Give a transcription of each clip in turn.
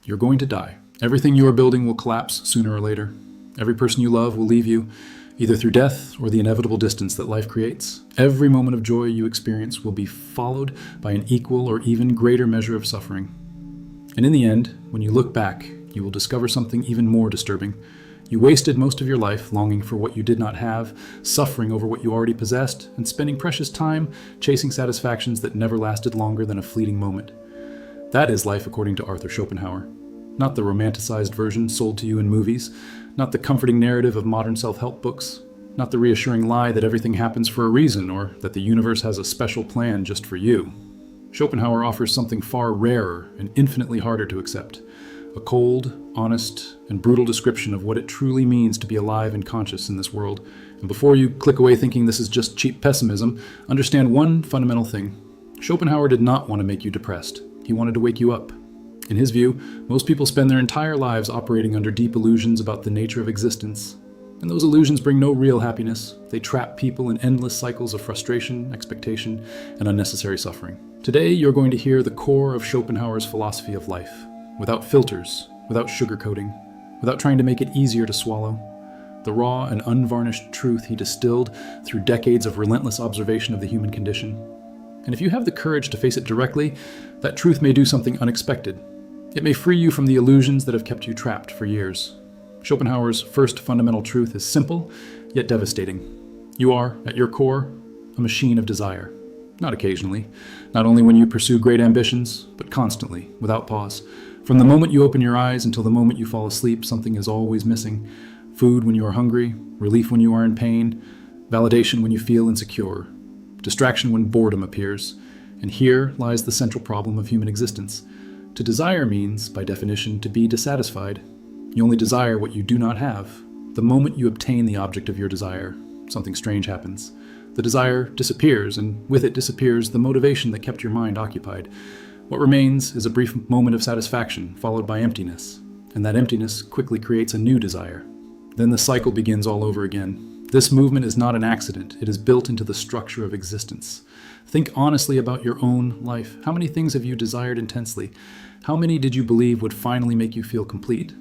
You're going to die. Everything you are building will collapse sooner or later. Every person you love will leave you, either through death or the inevitable distance that life creates. Every moment of joy you experience will be followed by an equal or even greater measure of suffering. And in the end, when you look back, you will discover something even more disturbing. You wasted most of your life longing for what you did not have, suffering over what you already possessed, and spending precious time chasing satisfactions that never lasted longer than a fleeting moment. That is life according to Arthur Schopenhauer. Not the romanticized version sold to you in movies, not the comforting narrative of modern self-help books, not the reassuring lie that everything happens for a reason or that the universe has a special plan just for you. Schopenhauer offers something far rarer and infinitely harder to accept. A cold, honest, and brutal description of what it truly means to be alive and conscious in this world. And before you click away thinking this is just cheap pessimism, understand one fundamental thing. Schopenhauer did not want to make you depressed. He wanted to wake you up. In his view, most people spend their entire lives operating under deep illusions about the nature of existence. And those illusions bring no real happiness. They trap people in endless cycles of frustration, expectation, and unnecessary suffering. Today, you're going to hear the core of Schopenhauer's philosophy of life, without filters, without sugarcoating, without trying to make it easier to swallow. The raw and unvarnished truth he distilled through decades of relentless observation of the human condition. And if you have the courage to face it directly, that truth may do something unexpected. It may free you from the illusions that have kept you trapped for years. Schopenhauer's first fundamental truth is simple, yet devastating. You are, at your core, a machine of desire. Not occasionally, not only when you pursue great ambitions, but constantly, without pause. From the moment you open your eyes until the moment you fall asleep, something is always missing. Food when you are hungry, relief when you are in pain, validation when you feel insecure, distraction when boredom appears. And here lies the central problem of human existence. To desire means, by definition, to be dissatisfied. You only desire what you do not have. The moment you obtain the object of your desire, something strange happens. The desire disappears, and with it disappears the motivation that kept your mind occupied. What remains is a brief moment of satisfaction, followed by emptiness. And that emptiness quickly creates a new desire. Then the cycle begins all over again. This movement is not an accident. It is built into the structure of existence. Think honestly about your own life. How many things have you desired intensely? How many did you believe would finally make you feel complete?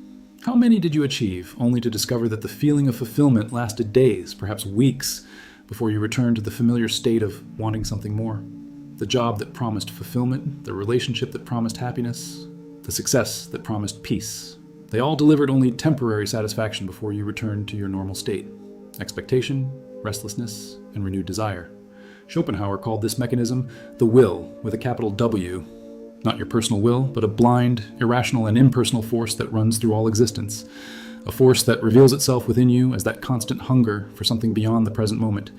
How many did you achieve, only to discover that the feeling of fulfillment lasted days, perhaps weeks, before you returned to the familiar state of wanting something more? The job that promised fulfillment, the relationship that promised happiness, the success that promised peace. They all delivered only temporary satisfaction before you returned to your normal state. Expectation, restlessness, and renewed desire. Schopenhauer called this mechanism the will, with a capital W. Not your personal will, but a blind, irrational, and impersonal force that runs through all existence. A force that reveals itself within you as that constant hunger for something beyond the present moment.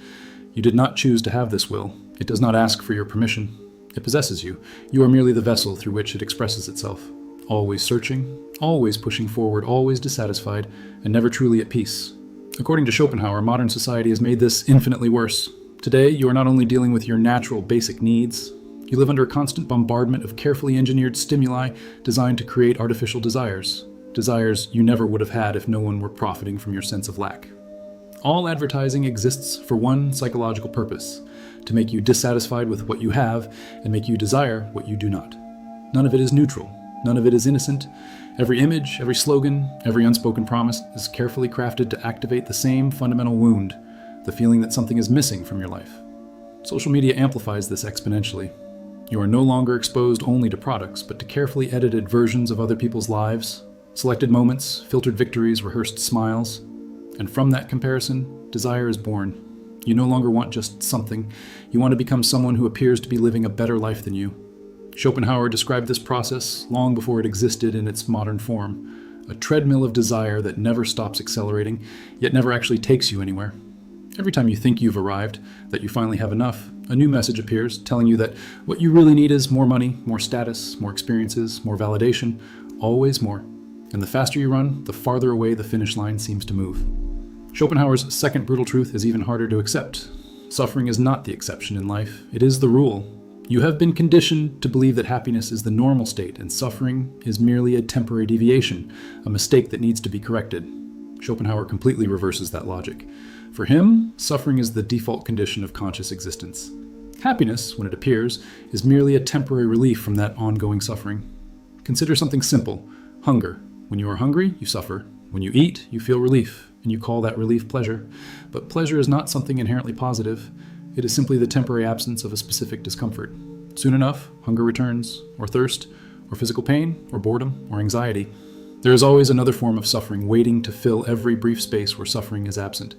You did not choose to have this will. It does not ask for your permission. It possesses you. You are merely the vessel through which it expresses itself. Always searching, always pushing forward, always dissatisfied, and never truly at peace. According to Schopenhauer, modern society has made this infinitely worse. Today, you are not only dealing with your natural basic needs, you live under a constant bombardment of carefully engineered stimuli designed to create artificial desires. Desires you never would have had if no one were profiting from your sense of lack. All advertising exists for one psychological purpose: to make you dissatisfied with what you have and make you desire what you do not. None of it is neutral. None of it is innocent. Every image, every slogan, every unspoken promise is carefully crafted to activate the same fundamental wound, the feeling that something is missing from your life. Social media amplifies this exponentially. You are no longer exposed only to products, but to carefully edited versions of other people's lives, selected moments, filtered victories, rehearsed smiles. And from that comparison, desire is born. You no longer want just something. You want to become someone who appears to be living a better life than you. Schopenhauer described this process long before it existed in its modern form. A treadmill of desire that never stops accelerating, yet never actually takes you anywhere. Every time you think you've arrived, that you finally have enough, a new message appears telling you that what you really need is more money, more status, more experiences, more validation, always more. And the faster you run, the farther away the finish line seems to move. Schopenhauer's second brutal truth is even harder to accept. Suffering is not the exception in life, it is the rule. You have been conditioned to believe that happiness is the normal state and suffering is merely a temporary deviation, a mistake that needs to be corrected. Schopenhauer completely reverses that logic. For him, suffering is the default condition of conscious existence. Happiness, when it appears, is merely a temporary relief from that ongoing suffering. Consider something simple. Hunger. When you are hungry, you suffer. When you eat, you feel relief, and you call that relief pleasure. But pleasure is not something inherently positive. It is simply the temporary absence of a specific discomfort. Soon enough, hunger returns, or thirst, or physical pain, or boredom, or anxiety. There is always another form of suffering waiting to fill every brief space where suffering is absent.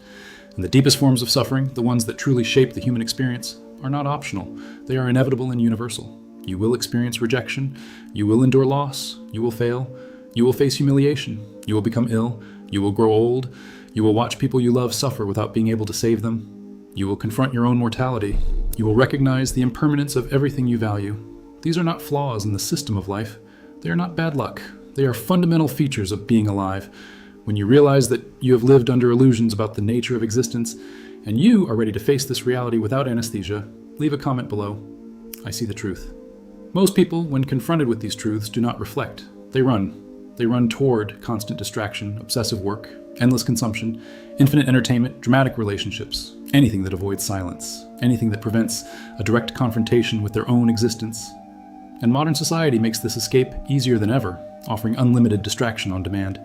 And the deepest forms of suffering, the ones that truly shape the human experience, are not optional. They are inevitable and universal. You will experience rejection. You will endure loss. You will fail. You will face humiliation. You will become ill. You will grow old. You will watch people you love suffer without being able to save them. You will confront your own mortality. You will recognize the impermanence of everything you value. These are not flaws in the system of life. They are not bad luck. They are fundamental features of being alive. When you realize that you have lived under illusions about the nature of existence, and you are ready to face this reality without anesthesia, leave a comment below. I see the truth. Most people, when confronted with these truths, do not reflect. They run. They run toward constant distraction, obsessive work, endless consumption, infinite entertainment, dramatic relationships, anything that avoids silence, anything that prevents a direct confrontation with their own existence. And modern society makes this escape easier than ever, offering unlimited distraction on demand.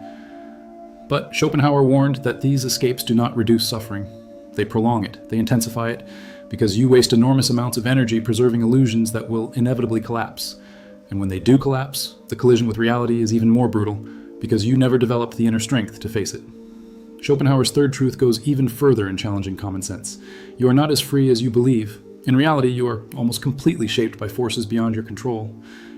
But Schopenhauer warned that these escapes do not reduce suffering. They prolong it, they intensify it, because you waste enormous amounts of energy preserving illusions that will inevitably collapse. And when they do collapse, the collision with reality is even more brutal, because you never developed the inner strength to face it. Schopenhauer's third truth goes even further in challenging common sense. You are not as free as you believe. In reality, you are almost completely shaped by forces beyond your control.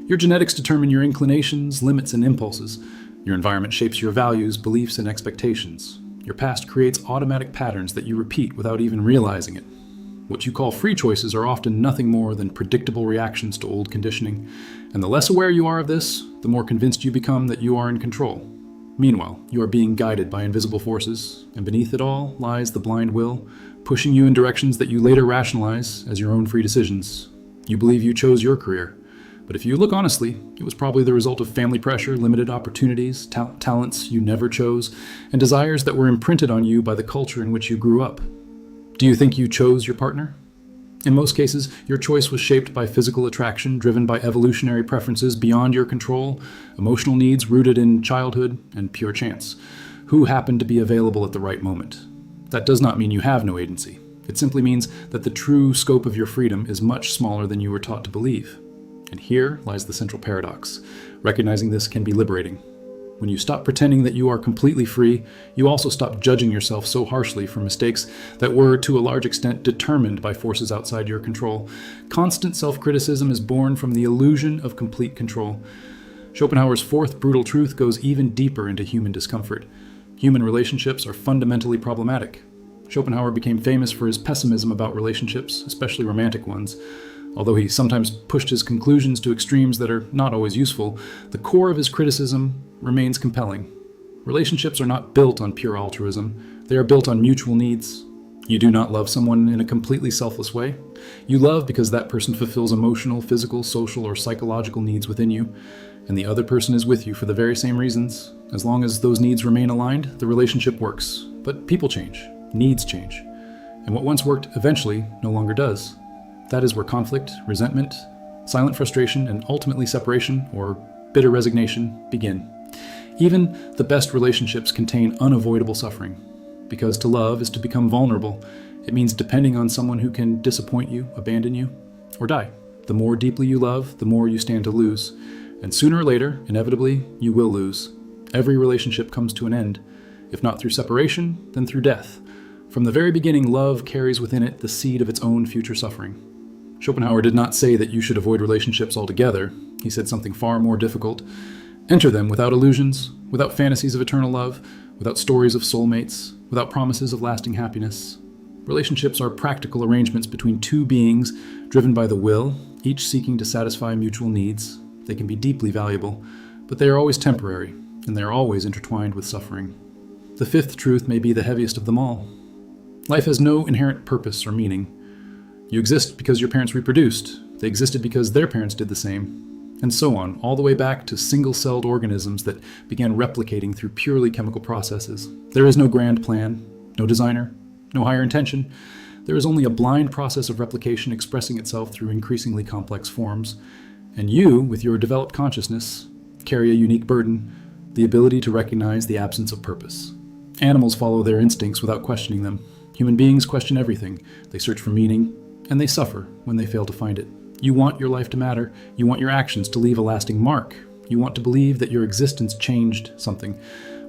Your genetics determine your inclinations, limits, and impulses. Your environment shapes your values, beliefs, and expectations. Your past creates automatic patterns that you repeat without even realizing it. What you call free choices are often nothing more than predictable reactions to old conditioning. And the less aware you are of this, the more convinced you become that you are in control. Meanwhile, you are being guided by invisible forces, and beneath it all lies the blind will, pushing you in directions that you later rationalize as your own free decisions. You believe you chose your career. But if you look honestly, it was probably the result of family pressure, limited opportunities, talents you never chose, and desires that were imprinted on you by the culture in which you grew up. Do you think you chose your partner? In most cases, your choice was shaped by physical attraction driven by evolutionary preferences beyond your control, emotional needs rooted in childhood, and pure chance. Who happened to be available at the right moment? That does not mean you have no agency. It simply means that the true scope of your freedom is much smaller than you were taught to believe. And here lies the central paradox. Recognizing this can be liberating. When you stop pretending that you are completely free, you also stop judging yourself so harshly for mistakes that were, to a large extent, determined by forces outside your control. Constant self-criticism is born from the illusion of complete control. Schopenhauer's fourth brutal truth goes even deeper into human discomfort. Human relationships are fundamentally problematic. Schopenhauer became famous for his pessimism about relationships, especially romantic ones. Although he sometimes pushed his conclusions to extremes that are not always useful, the core of his criticism remains compelling. Relationships are not built on pure altruism. They are built on mutual needs. You do not love someone in a completely selfless way. You love because that person fulfills emotional, physical, social, or psychological needs within you, and the other person is with you for the very same reasons. As long as those needs remain aligned, the relationship works. But people change. Needs change. And what once worked eventually no longer does. That is where conflict, resentment, silent frustration, and ultimately separation, or bitter resignation, begin. Even the best relationships contain unavoidable suffering, because to love is to become vulnerable. It means depending on someone who can disappoint you, abandon you, or die. The more deeply you love, the more you stand to lose. And sooner or later, inevitably, you will lose. Every relationship comes to an end, if not through separation, then through death. From the very beginning, love carries within it the seed of its own future suffering. Schopenhauer did not say that you should avoid relationships altogether. He said something far more difficult. Enter them without illusions, without fantasies of eternal love, without stories of soulmates, without promises of lasting happiness. Relationships are practical arrangements between two beings driven by the will, each seeking to satisfy mutual needs. They can be deeply valuable, but they are always temporary, and they are always intertwined with suffering. The fifth truth may be the heaviest of them all. Life has no inherent purpose or meaning. You exist because your parents reproduced. They existed because their parents did the same. And so on, all the way back to single-celled organisms that began replicating through purely chemical processes. There is no grand plan, no designer, no higher intention. There is only a blind process of replication expressing itself through increasingly complex forms. And you, with your developed consciousness, carry a unique burden, the ability to recognize the absence of purpose. Animals follow their instincts without questioning them. Human beings question everything. They search for meaning, and they suffer when they fail to find it. You want your life to matter. You want your actions to leave a lasting mark. You want to believe that your existence changed something.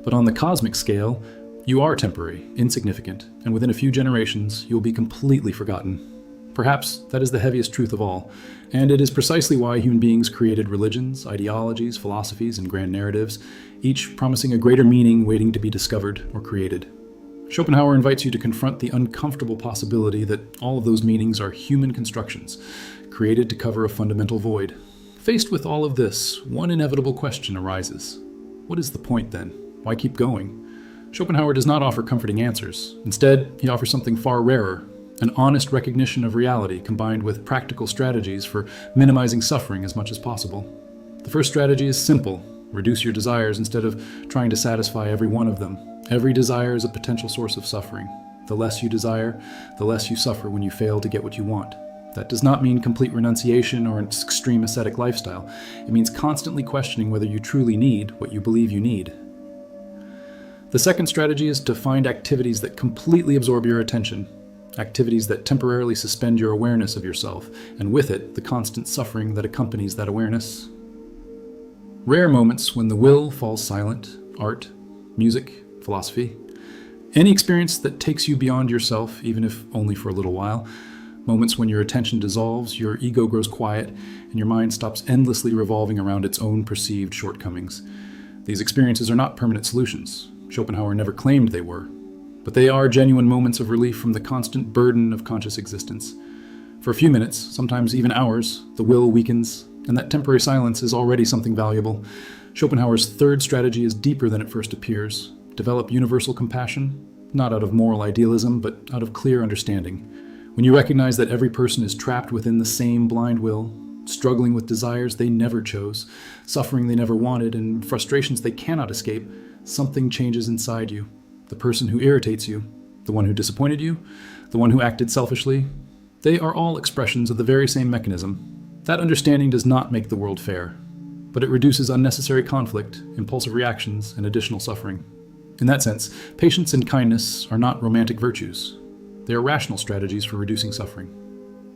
But on the cosmic scale, you are temporary, insignificant, and within a few generations, you will be completely forgotten. Perhaps that is the heaviest truth of all, and it is precisely why human beings created religions, ideologies, philosophies, and grand narratives, each promising a greater meaning waiting to be discovered or created. Schopenhauer invites you to confront the uncomfortable possibility that all of those meanings are human constructions, created to cover a fundamental void. Faced with all of this, one inevitable question arises. What is the point then? Why keep going? Schopenhauer does not offer comforting answers. Instead, he offers something far rarer, an honest recognition of reality combined with practical strategies for minimizing suffering as much as possible. The first strategy is simple. Reduce your desires instead of trying to satisfy every one of them. Every desire is a potential source of suffering. The less you desire, the less you suffer when you fail to get what you want. That does not mean complete renunciation or an extreme ascetic lifestyle. It means constantly questioning whether you truly need what you believe you need. The second strategy is to find activities that completely absorb your attention. Activities that temporarily suspend your awareness of yourself, and with it, the constant suffering that accompanies that awareness. Rare moments when the will falls silent, art, music, philosophy, any experience that takes you beyond yourself, even if only for a little while, moments when your attention dissolves, your ego grows quiet, and your mind stops endlessly revolving around its own perceived shortcomings. These experiences are not permanent solutions. Schopenhauer never claimed they were. But they are genuine moments of relief from the constant burden of conscious existence. For a few minutes, sometimes even hours, the will weakens, and that temporary silence is already something valuable. Schopenhauer's third strategy is deeper than it first appears. Develop universal compassion, not out of moral idealism, but out of clear understanding. When you recognize that every person is trapped within the same blind will, struggling with desires they never chose, suffering they never wanted, and frustrations they cannot escape, something changes inside you. The person who irritates you, the one who disappointed you, the one who acted selfishly, they are all expressions of the very same mechanism. That understanding does not make the world fair, but it reduces unnecessary conflict, impulsive reactions, and additional suffering. In that sense, patience and kindness are not romantic virtues. They are rational strategies for reducing suffering.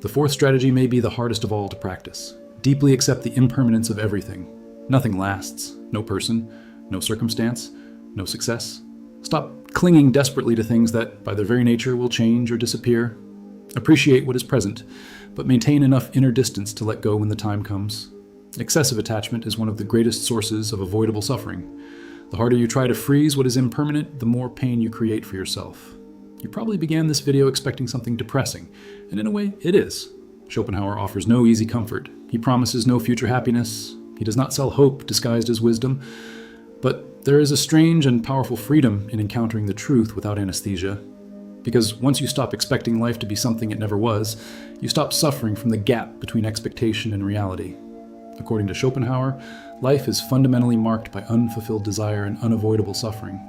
The fourth strategy may be the hardest of all to practice. Deeply accept the impermanence of everything. Nothing lasts. No person, no circumstance, no success. Stop clinging desperately to things that, by their very nature, will change or disappear. Appreciate what is present, but maintain enough inner distance to let go when the time comes. Excessive attachment is one of the greatest sources of avoidable suffering. The harder you try to freeze what is impermanent, the more pain you create for yourself. You probably began this video expecting something depressing, and in a way, it is. Schopenhauer offers no easy comfort. He promises no future happiness. He does not sell hope disguised as wisdom. But there is a strange and powerful freedom in encountering the truth without anesthesia. Because once you stop expecting life to be something it never was, you stop suffering from the gap between expectation and reality. According to Schopenhauer, life is fundamentally marked by unfulfilled desire and unavoidable suffering.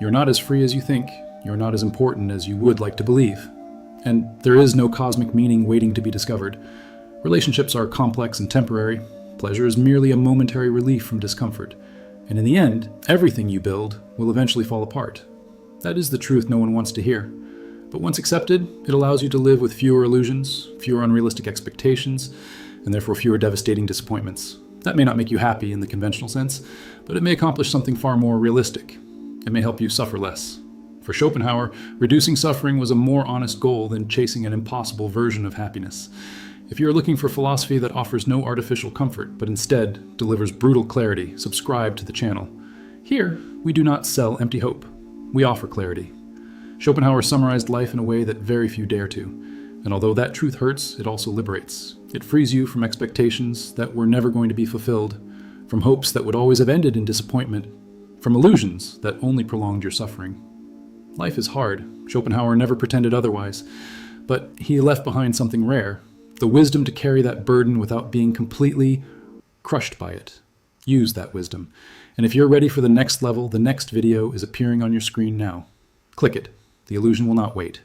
You're not as free as you think. You're not as important as you would like to believe. And there is no cosmic meaning waiting to be discovered. Relationships are complex and temporary. Pleasure is merely a momentary relief from discomfort. And in the end, everything you build will eventually fall apart. That is the truth no one wants to hear. But once accepted, it allows you to live with fewer illusions, fewer unrealistic expectations, and therefore fewer devastating disappointments. That may not make you happy in the conventional sense, but it may accomplish something far more realistic. It may help you suffer less. For Schopenhauer, reducing suffering was a more honest goal than chasing an impossible version of happiness. If you are looking for philosophy that offers no artificial comfort, but instead delivers brutal clarity, subscribe to the channel. Here, we do not sell empty hope. We offer clarity. Schopenhauer summarized life in a way that very few dare to. And although that truth hurts, it also liberates. It frees you from expectations that were never going to be fulfilled, from hopes that would always have ended in disappointment, from illusions that only prolonged your suffering. Life is hard. Schopenhauer never pretended otherwise. But he left behind something rare, the wisdom to carry that burden without being completely crushed by it. Use that wisdom. And if you're ready for the next level, the next video is appearing on your screen now. Click it. The illusion will not wait.